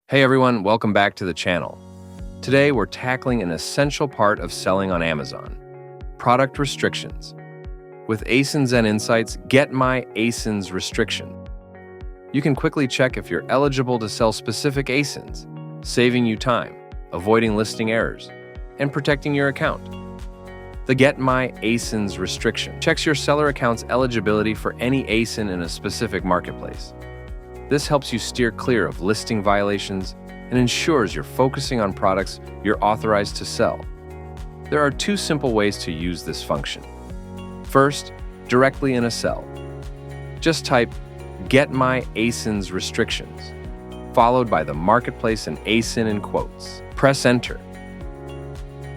Hey everyone, welcome back to the channel. Today we're tackling an essential part of selling on Amazon: product restrictions. With Asinzen Insights, get my ASINs restriction. You can quickly check if you're eligible to sell specific ASINs, saving you time, avoiding listing errors, and protecting your account. The Get My ASINs restriction checks your seller account's eligibility for any ASIN in a specific marketplace. This helps you steer clear of listing violations and ensures you're focusing on products you're authorized to sell. There are two simple ways to use this function. First, directly in a cell. Just type "Get My ASINs restrictions," followed by the marketplace and ASIN in quotes. Press Enter,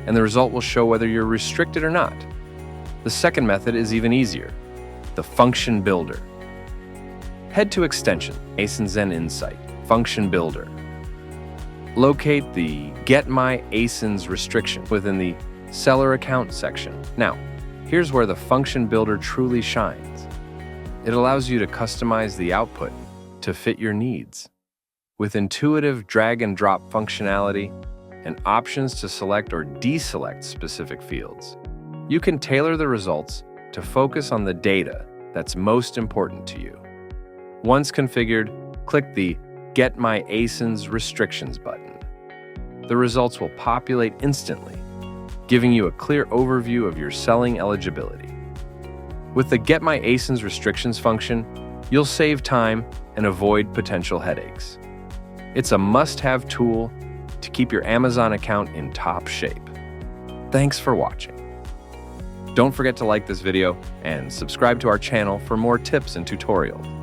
and the result will show whether you're restricted or not. The second method is even easier: the function builder. Head to Extension, Asinzen Insight, Function Builder. Locate the Get My ASINs restriction within the Seller Account section. Now, here's where the Function Builder truly shines. It allows you to customize the output to fit your needs. With intuitive drag-and-drop functionality and options to select or deselect specific fields, you can tailor the results to focus on the data that's most important to you. Once configured, click the Get My ASINs Restrictions button. The results will populate instantly, giving you a clear overview of your selling eligibility. With the Get My ASINs Restrictions function, you'll save time and avoid potential headaches. It's a must-have tool to keep your Amazon account in top shape. Thanks for watching. Don't forget to like this video and subscribe to our channel for more tips and tutorials.